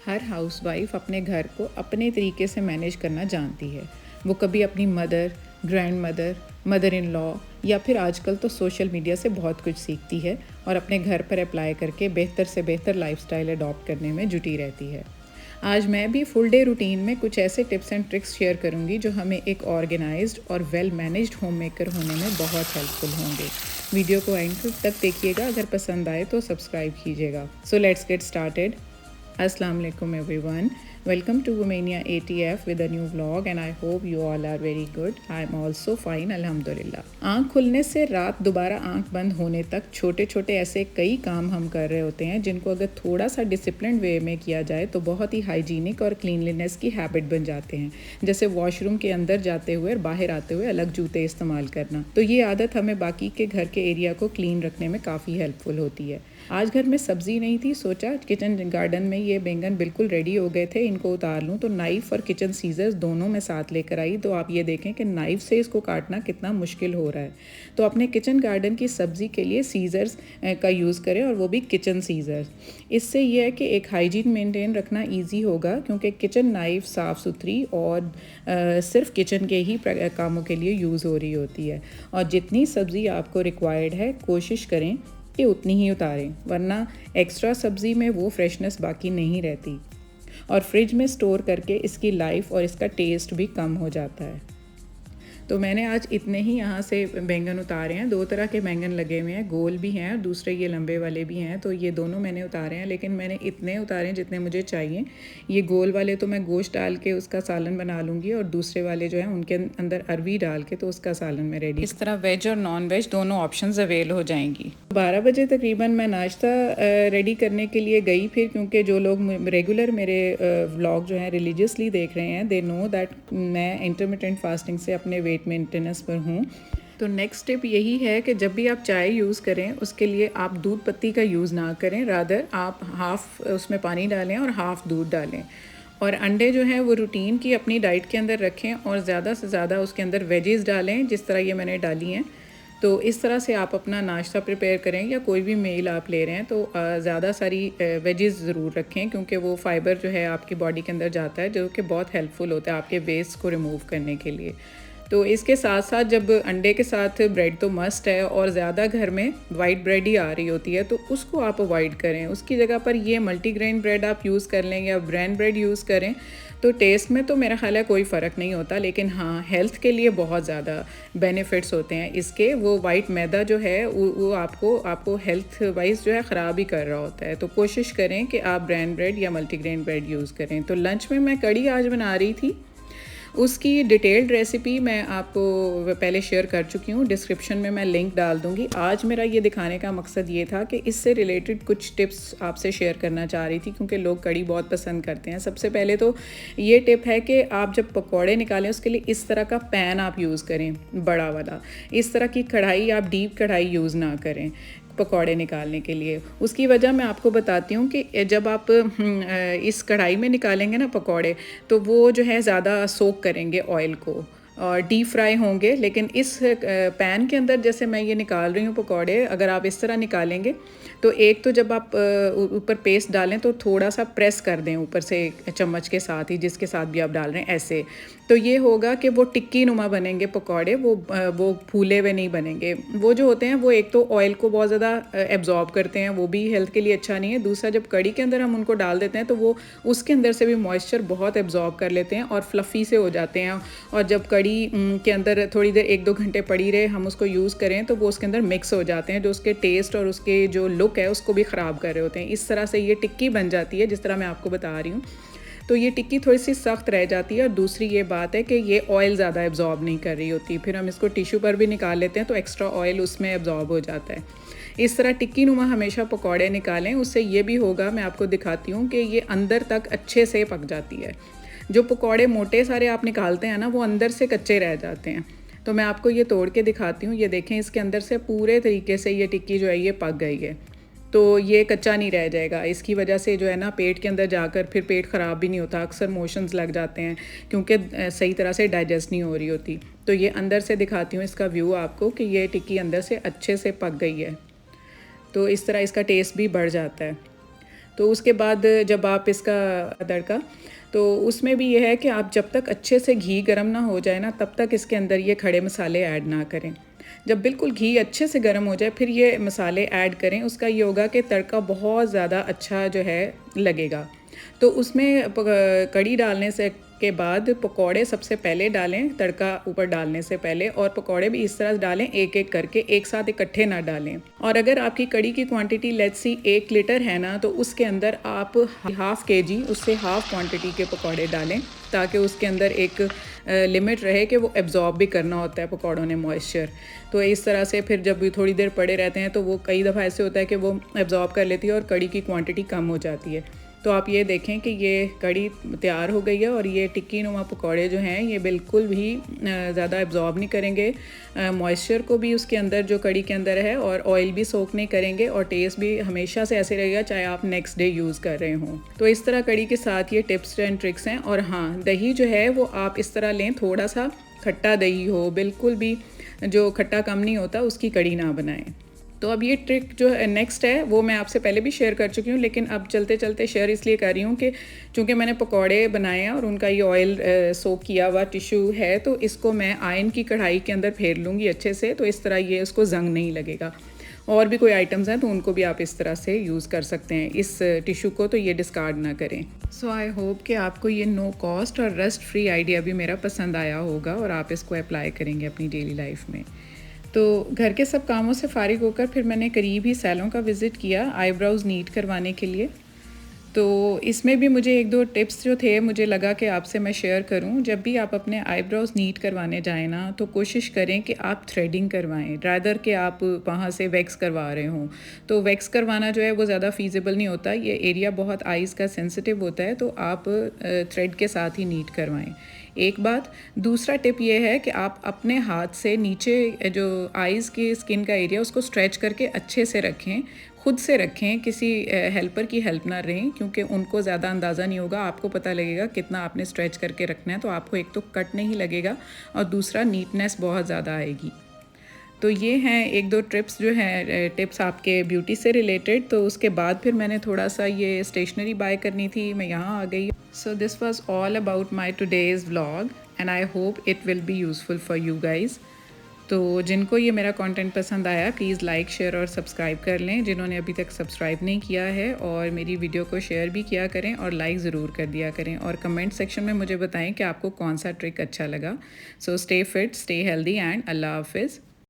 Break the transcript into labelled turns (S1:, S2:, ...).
S1: हर housewife अपने घर को अपने तरीके से मैनेज करना जानती है। वो कभी अपनी mother, grand mother, mother in law या फिर आजकल तो सोशल मीडिया से बहुत कुछ सीखती है और अपने घर पर अप्लाई करके बेहतर से बेहतर लाइफस्टाइल अडॉप्ट करने में जुटी रहती है। आज मैं भी फुल डे रूटीन में कुछ ऐसे टिप्स एंड ट्रिक्स शेयर करूंगी जो हमें एक ऑर्गेनाइज्ड और वेल मैनेज्ड होम मेकर होने में बहुत हेल्पफुल होंगे। वीडियो को एंड तक देखिएगा, अगर पसंद आए तो सब्सक्राइब कीजिएगा। So let's get started. Assalamu alaikum everyone. Welcome to Romania ATF with a new vlog and I hope you all are very good. I am also fine alhamdulillah. आँख खुलने से रात दोबारा आँख बंद होने तक छोटे छोटे ऐसे कई काम हम कर रहे होते हैं जिनको अगर थोड़ा सा डिसिप्लिन वे में किया जाए तो बहुत ही हाइजीनिक और क्लीनलीनेस की हैबिट बन जाते हैं। जैसे वॉशरूम के अंदर जाते हुए और बाहर आते हुए अलग जूते इस्तेमाल करना। तो ये आदत हमें बाकी के घर के एरिया को क्लीन रखने में काफ़ी हेल्पफुल होती है। आज घर में सब्ज़ी नहीं थी, सोचा किचन गार्डन में ये बैंगन बिल्कुल रेडी हो गए थे, इनको उतार लूँ। तो नाइफ़ और किचन सीजर्स दोनों मैं साथ लेकर आई। तो आप ये देखें कि नाइफ़ से इसको काटना कितना मुश्किल हो रहा है। तो अपने किचन गार्डन की सब्ज़ी के लिए सीजर्स का यूज़ करें और वो भी किचन सीजर्स। इससे यह है कि एक हाइजीन मेंटेन रखना ईजी होगा, क्योंकि किचन नाइफ़ साफ़ सुथरी और सिर्फ किचन के ही कामों के लिए यूज़ हो रही होती है। और जितनी सब्ज़ी आपको रिक्वायर्ड है कोशिश करें कि उतनी ही उतारें, वरना एक्स्ट्रा सब्ज़ी में वो फ्रेशनेस बाकी नहीं रहती और फ्रिज में स्टोर करके इसकी लाइफ और इसका टेस्ट भी कम हो जाता है। तो मैंने आज इतने ही यहाँ से बैंगन उतारे हैं। दो तरह के बैंगन लगे हुए हैं, गोल भी हैं और दूसरे ये लंबे वाले भी हैं। तो ये दोनों मैंने उतारे हैं, लेकिन मैंने इतने उतारे हैं जितने मुझे चाहिए। ये गोल वाले तो मैं गोश्त डाल के उसका सालन बना लूँगी और दूसरे वाले जो हैं उनके अंदर अरवी डाल के तो उसका सालन में रेडी। इस तरह वेज और नॉन वेज दोनों ऑप्शंस अवेल हो जाएंगी। 12 बजे तकरीबन मैं नाश्ता रेडी करने के लिए गई फिर, क्योंकि जो लोग रेगुलर मेरे व्लॉग जो हैं रिलीजियसली देख रहे हैं, दे नो दैट मैं इंटरमिटेंट फास्टिंग से अपने वेट मेंटेनेंस पर हूँ। तो नेक्स्ट टिप यही है कि जब भी आप चाय यूज़ करें उसके लिए आप दूध पत्ती का यूज़ ना करें, रादर आप हाफ़ उसमें पानी डालें और हाफ़ दूध डालें। और अंडे जो हैं वो रूटीन की अपनी डाइट के अंदर रखें और ज़्यादा से ज़्यादा उसके अंदर वेजेस डालें, जिस तरह ये मैंने डाली हैं। तो इस तरह से आप अपना नाश्ता प्रिपेयर करें या कोई भी मील आप ले रहे हैं तो ज़्यादा सारी वेजेस ज़रूर रखें, क्योंकि वो फ़ाइबर जो है आपकी बॉडी के अंदर जाता है, जो कि बहुत हेल्पफुल होता है आपके वेस्ट को रिमूव करने के लिए। तो इसके साथ साथ जब अंडे के साथ ब्रेड तो मस्ट है और ज़्यादा घर में वाइट ब्रेड ही आ रही होती है तो उसको आप अवॉइड करें। उसकी जगह पर ये मल्टीग्रेन ब्रेड आप यूज़ कर लें या ब्राउन ब्रेड यूज़ करें। तो टेस्ट में तो मेरा ख्याल है कोई फ़र्क नहीं होता, लेकिन हाँ हेल्थ के लिए बहुत ज़्यादा बेनिफिट्स होते हैं इसके। वो वाइट मैदा जो है वो आपको हेल्थ वाइज जो है ख़राब ही कर रहा होता है। तो कोशिश करें कि आप ब्राउन ब्रेड या मल्टीग्रेन ब्रेड यूज़ करें। तो लंच में मैं कड़ी आज बना रही थी, उसकी डिटेल्ड रेसिपी मैं आपको पहले शेयर कर चुकी हूँ, डिस्क्रिप्शन में मैं लिंक डाल दूँगी। आज मेरा ये दिखाने का मकसद ये था कि इससे रिलेटेड कुछ टिप्स आपसे शेयर करना चाह रही थी, क्योंकि लोग कड़ी बहुत पसंद करते हैं। सबसे पहले तो ये टिप है कि आप जब पकौड़े निकालें उसके लिए इस तरह का पैन आप यूज़ करें, बड़ा वाला। इस तरह की कढ़ाई आप डीप कढ़ाई यूज़ ना करें पकौड़े निकालने के लिए। उसकी वजह मैं आपको बताती हूँ कि जब आप इस कढ़ाई में निकालेंगे ना पकौड़े, तो वो जो है ज़्यादा सोक करेंगे ऑयल को और डीप फ्राई होंगे। लेकिन इस पैन के अंदर जैसे मैं ये निकाल रही हूँ पकौड़े, अगर आप इस तरह निकालेंगे तो एक तो जब आप ऊपर पेस्ट डालें तो थोड़ा सा प्रेस कर दें ऊपर से चम्मच के साथ ही, जिसके साथ भी आप डाल रहे हैं ऐसे। तो ये होगा कि वो टिक्की नुमा बनेंगे पकौड़े, वो फूले हुए नहीं बनेंगे। वो जो होते हैं वो एक तो ऑयल को बहुत ज़्यादा एब्जॉर्ब करते हैं, वो भी हेल्थ के लिए अच्छा नहीं है। दूसरा, जब कड़ी के अंदर हम उनको डाल देते हैं तो वो उसके अंदर से भी मॉइस्चर बहुत एब्जॉर्ब कर लेते हैं और फ्लफ़ी से हो जाते हैं। और जब कड़ी के अंदर थोड़ी देर 1-2 घंटे पड़ी रहे, हम उसको यूज़ करें तो वो उसके अंदर मिक्स हो जाते हैं, जो उसके टेस्ट और उसके जो लुक है उसको भी ख़राब कर रहे होते हैं। इस तरह से ये टिक्की बन जाती है जिस तरह मैं आपको बता रही हूँ। तो ये टिक्की थोड़ी सी सख्त रह जाती है। और दूसरी ये बात है कि ये ऑयल ज़्यादा एब्जॉर्ब नहीं कर रही होती, फिर हम इसको टिश्यू पर भी निकाल लेते हैं तो एक्स्ट्रा ऑयल उसमें एब्जॉर्ब हो जाता है। इस तरह टिक्की नुमा हमेशा पकौड़े निकालें, उससे ये भी होगा, मैं आपको दिखाती हूँ कि ये अंदर तक अच्छे से पक जाती है। जो पकौड़े मोटे सारे आप निकालते हैं ना, वो अंदर से कच्चे रह जाते हैं। तो मैं आपको ये तोड़ के दिखाती हूँ। ये देखें, इसके अंदर से पूरे तरीके से ये टिक्की जो है ये पक गई है। तो ये कच्चा नहीं रह जाएगा। इसकी वजह से जो है ना पेट के अंदर जाकर फिर पेट ख़राब भी नहीं होता। अक्सर मोशंस लग जाते हैं क्योंकि सही तरह से डाइजेस्ट नहीं हो रही होती। तो ये अंदर से दिखाती हूँ इसका व्यू आपको कि ये टिक्की अंदर से अच्छे से पक गई है। तो इस तरह इसका टेस्ट भी बढ़ जाता है। तो उसके बाद जब आप इसका तड़का, तो उसमें भी ये है कि आप जब तक अच्छे से घी गर्म ना हो जाए ना, तब तक इसके अंदर ये खड़े मसाले ऐड ना करें। जब बिल्कुल घी अच्छे से गर्म हो जाए फिर ये मसाले ऐड करें। उसका ये होगा कि तड़का बहुत ज़्यादा अच्छा जो है लगेगा। तो उसमें कड़ी डालने से के बाद पकौड़े सबसे पहले डालें, तड़का ऊपर डालने से पहले, और पकौड़े भी इस तरह डालें एक एक करके, एक साथ इकट्ठे ना डालें। और अगर आपकी कड़ी की क्वांटिटी लेट्स सी 1 लीटर है ना, तो उसके अंदर आप हाफ़ केजी उससे हाफ़ क्वांटिटी के पकौड़े डालें, ताकि उसके अंदर एक लिमिट रहे कि वो एब्जॉर्ब भी करना होता है पकौड़ों ने मॉइस्चर। तो इस तरह से फिर जब भी थोड़ी देर पड़े रहते हैं तो वो कई दफ़ा ऐसे होता है कि वो एब्जॉर्ब कर लेती है और कड़ी की क्वांटिटी कम हो जाती है। तो आप ये देखें कि ये कड़ी तैयार हो गई है और ये टिक्की नुमा पकौड़े जो हैं ये बिल्कुल भी ज़्यादा एब्जॉर्ब नहीं करेंगे मॉइस्चर को भी उसके अंदर जो कड़ी के अंदर है, और ऑयल भी सोक नहीं करेंगे, और टेस्ट भी हमेशा से ऐसे रहेगा चाहे आप नेक्स्ट डे यूज़ कर रहे हों। तो इस तरह कड़ी के साथ ये टिप्स एंड ट्रिक्स हैं। और हाँ, दही जो है वो आप इस तरह लें, थोड़ा सा खट्टा दही हो, बिल्कुल भी जो खट्टा कम नहीं होता उसकी कड़ी ना बनाएं। तो अब ये ट्रिक जो है नेक्स्ट है वो मैं आपसे पहले भी शेयर कर चुकी हूँ, लेकिन अब चलते चलते शेयर इसलिए कर रही हूँ कि चूँकि मैंने पकौड़े बनाए हैं और उनका ये ऑयल सोक किया हुआ टिश्यू है, तो इसको मैं आयन की कढ़ाई के अंदर फेर लूँगी अच्छे से, तो इस तरह ये उसको जंग नहीं लगेगा। और भी कोई आइटम्स हैं तो उनको भी आप इस तरह से यूज़ कर सकते हैं इस टिश्यू को, तो ये डिस्कार्ड ना करें। सो आई होप कि आपको ये नो कॉस्ट और रस्ट फ्री आइडिया भी मेरा पसंद आया होगा और आप इसको अप्लाई करेंगे अपनी डेली लाइफ में। तो घर के सब कामों से फ़ारिग होकर फिर मैंने करीब ही सैलों का विज़िट किया आईब्रोज़ नीट करवाने के लिए। तो इसमें भी मुझे 1-2 टिप्स जो थे मुझे लगा कि आपसे मैं शेयर करूं। जब भी आप अपने आईब्रोज़ नीट करवाने जाएँ ना, तो कोशिश करें कि आप थ्रेडिंग करवाएं रादर कि आप वहाँ से वैक्स करवा रहे हों। तो वैक्स करवाना जो है वो ज़्यादा फ़ीज़िबल नहीं होता, ये एरिया बहुत आइज़ का सेंसिटिव होता है, तो आप थ्रेड के साथ ही नीट करवाएं। एक बात। दूसरा टिप ये है कि आप अपने हाथ से नीचे जो आइज़ की स्किन का एरिया उसको स्ट्रेच करके अच्छे से रखें, खुद से रखें, किसी हेल्पर की हेल्प ना रहें, क्योंकि उनको ज़्यादा अंदाज़ा नहीं होगा, आपको पता लगेगा कितना आपने स्ट्रेच करके रखना है, तो आपको एक तो कट नहीं लगेगा और दूसरा नीटनेस बहुत ज़्यादा आएगी। तो ये हैं 1-2 ट्रिप्स जो हैं टिप्स आपके ब्यूटी से रिलेटेड। तो उसके बाद फिर मैंने थोड़ा सा ये स्टेशनरी बाय करनी थी, मैं यहाँ आ गई। So this was all about my today's vlog and I hope it will be useful for you guys. तो जिनको ये मेरा कंटेंट पसंद आया प्लीज़ लाइक शेयर और सब्सक्राइब कर लें, जिन्होंने अभी तक सब्सक्राइब नहीं किया है, और मेरी वीडियो को शेयर भी किया करें और लाइक ज़रूर कर दिया करें, और कमेंट सेक्शन में मुझे बताएं कि आपको कौन सा ट्रिक अच्छा लगा। So stay fit, stay healthy and अल्लाह हाफिज़।